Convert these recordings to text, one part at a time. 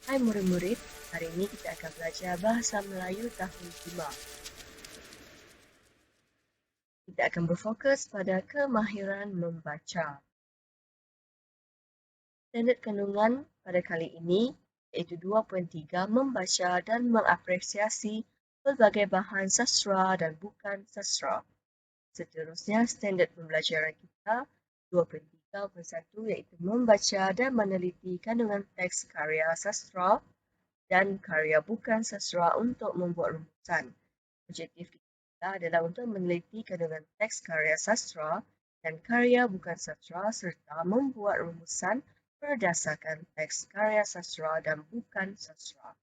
Hai murid-murid, hari ini kita akan belajar Bahasa Melayu tahun 5. Kita akan berfokus pada kemahiran membaca. Standard kandungan pada kali ini iaitu 2.3 membaca dan mengapresiasi pelbagai bahan sastra dan bukan sastra. Seterusnya, standard pembelajaran kita 2.3.1 iaitu membaca dan meneliti kandungan teks karya sastra dan karya bukan sastra untuk membuat rumusan. Objektif kita adalah untuk meneliti kandungan teks karya sastra dan karya bukan sastra serta membuat rumusan berdasarkan teks karya sastra dan bukan sastra.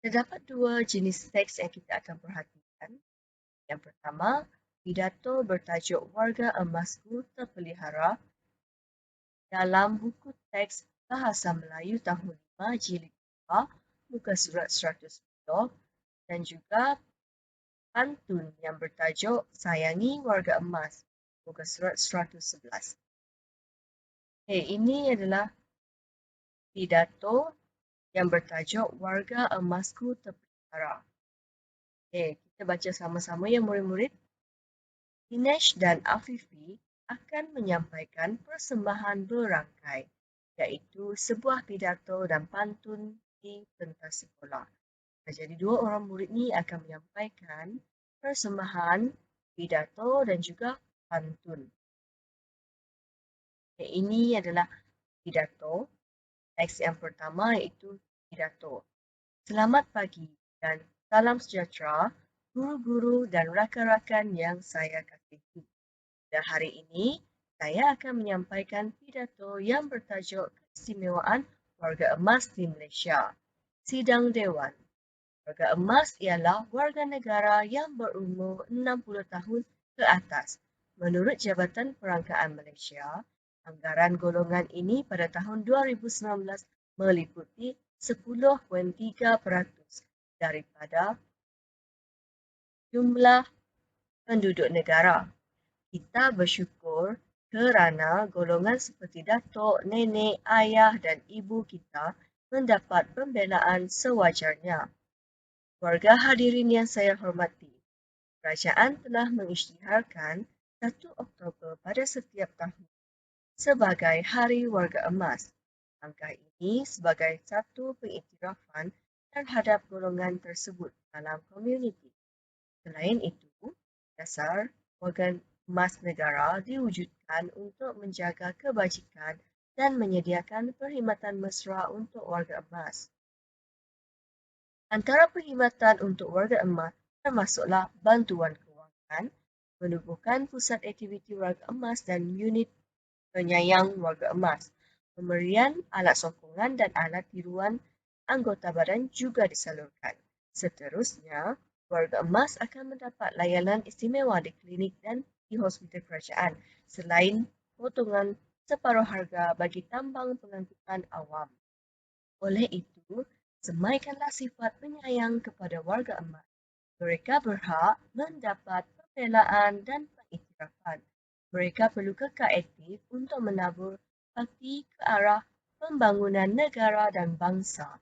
Terdapat dua jenis teks yang kita akan perhatikan. Yang pertama, pidato bertajuk Warga Emasku Terpelihara dalam buku teks Bahasa Melayu tahun 5 jilid 2, muka surat 110 dan juga pantun yang bertajuk Sayangi Warga Emas, muka surat 111. Ini adalah pidato yang bertajuk Warga Emasku Terpelihara. Kita baca sama-sama ya murid-murid. Dinesh dan Afifi akan menyampaikan persembahan berangkai, iaitu sebuah pidato dan pantun di pentas sekolah. Jadi dua orang murid ni akan menyampaikan persembahan, pidato dan juga pantun. Ini adalah pidato. Teks yang pertama iaitu pidato. Selamat pagi dan salam sejahtera guru-guru dan rakan-rakan yang saya kasihi. Dan hari ini saya akan menyampaikan pidato yang bertajuk Keistimewaan Warga Emas di Malaysia. Sidang Dewan. Warga emas ialah warga negara yang berumur 60 tahun ke atas. Menurut Jabatan Perangkaan Malaysia, anggaran golongan ini pada tahun 2019 meliputi 10.3% daripada jumlah penduduk negara. Kita bersyukur kerana golongan seperti datuk, nenek, ayah dan ibu kita mendapat pembelaan sewajarnya. Warga hadirin yang saya hormati, kerajaan telah mengisytiharkan 1 Oktober pada setiap tahun sebagai Hari Warga Emas. Angka ini sebagai satu pengiktirafan terhadap golongan tersebut dalam komuniti. Selain itu, dasar warga emas negara diwujudkan untuk menjaga kebajikan dan menyediakan perkhidmatan mesra untuk warga emas. Antara perkhidmatan untuk warga emas termasuklah bantuan kewangan, menubuhkan pusat aktiviti warga emas dan unit penyayang warga emas. Pemberian alat sokongan dan alat tiruan anggota badan juga disalurkan. Seterusnya, warga emas akan mendapat layanan istimewa di klinik dan di hospital kerajaan selain potongan separuh harga bagi tambang pengangkutan awam. Oleh itu, semaikanlah sifat penyayang kepada warga emas. Mereka berhak mendapat pembelaan dan pengiktirafan. Mereka perlu kekal aktif untuk menabur bakti ke arah pembangunan negara dan bangsa.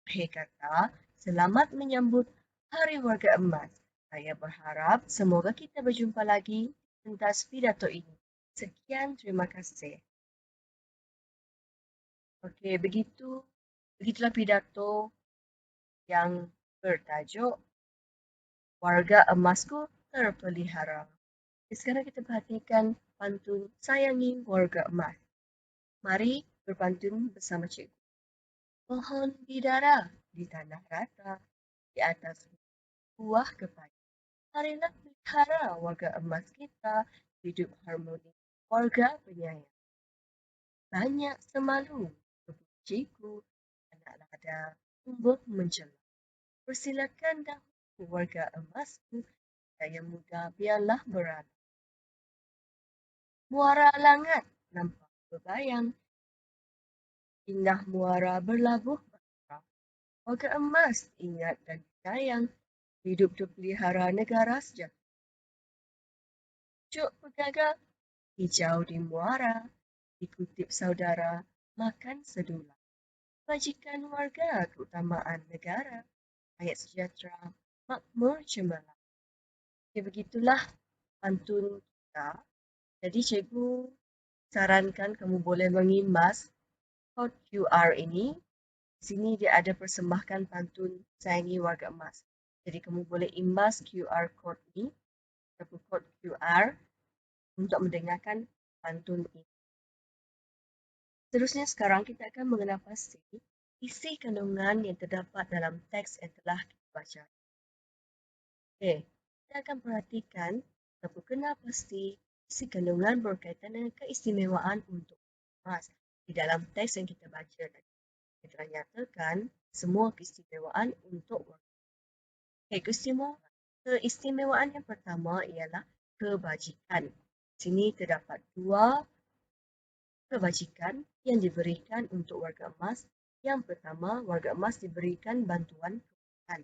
Akhir kata, selamat menyambut Hari Warga Emas. Saya berharap semoga kita berjumpa lagi di pentas pidato ini. Sekian, terima kasih. Okey, begitulah pidato yang bertajuk Warga Emasku Terpelihara. Sekarang kita perhatikan pantun Sayangi Warga Emas. Mari berpantun bersama cikgu. Pohon bidara di tanah rata, di atas buah kepaya. Marilah pelihara warga emas kita, hidup harmoni warga penyayang. Banyak semalu, kebun cikgu, anak lada, tumbuh mencelang. Persilakan dahulu warga emasku, saya muda biarlah beranak. Muara langat nampak berbayang, indah muara berlabuh basrah. Warga emas ingat dan sayang, hidup terpelihara negara sejahtera. Cuk pegagal, hijau di muara, dikutip saudara, makan sedulang. kebajikan warga, keutamaan negara, rakyat sejahtera, makmur, cemerlang. Okay, begitulah pantun kita. Jadi cikgu sarankan kamu boleh mengimbas kod QR ini. Di sini dia ada persembahkan pantun Sayangi Warga Emas. Jadi kamu boleh imbas QR code ini ataupun kod QR untuk mendengarkan pantun ini. Seterusnya sekarang kita akan mengenal pasti isi kandungan yang terdapat dalam teks yang telah kita baca. Okey, kita akan perhatikan ataupun kenal pasti isi kandungan berkaitan dengan keistimewaan untuk emas. Di dalam teks yang kita baca tadi, kita telah nyatakan semua keistimewaan untuk warga. Keistimewaan yang pertama ialah kebajikan. Di sini terdapat dua kebajikan yang diberikan untuk warga emas. Yang pertama, warga emas diberikan bantuan kebajikan.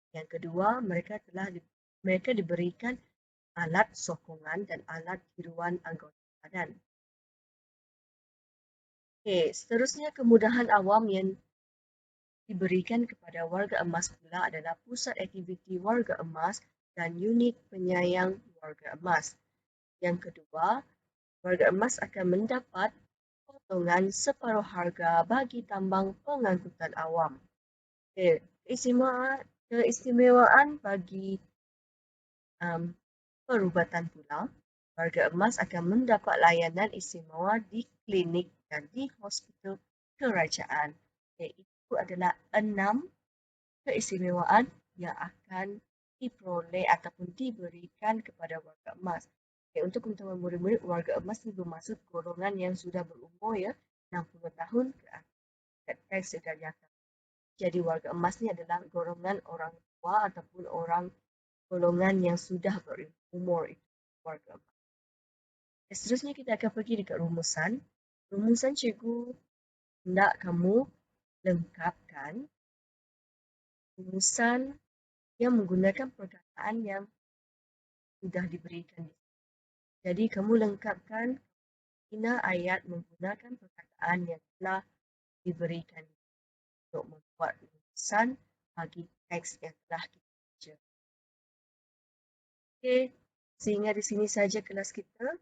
Yang kedua, mereka diberikan alat sokongan dan alat tiruan anggota badan. Okey, seterusnya kemudahan awam yang diberikan kepada warga emas pula adalah pusat aktiviti warga emas dan unit penyayang warga emas. Yang kedua, warga emas akan mendapat potongan separuh harga bagi tambang pengangkutan awam. Okay. Keistimewaan bagi perubatan pula, warga emas akan mendapat layanan istimewa di klinik dan di hospital kerajaan. Okay. Itu adalah 6 keistimewaan yang akan diperoleh ataupun diberikan kepada warga emas. Okay, untuk teman-teman murid-murid, warga emas ini bermaksud golongan yang sudah berumur 60 tahun ke atas sudah nyata. Jadi warga emas ni adalah golongan orang tua ataupun orang golongan yang sudah berumur itu warga emas. Seterusnya kita akan pergi dekat rumusan. Rumusan cikgu hendak kamu lengkapkan rumusan yang menggunakan perkataan yang sudah diberikan. Jadi kamu lengkapkan bina ayat menggunakan perkataan yang telah diberikan untuk membuat rumusan bagi teks yang telah kita baca. Okey, sehingga di sini saja kelas kita.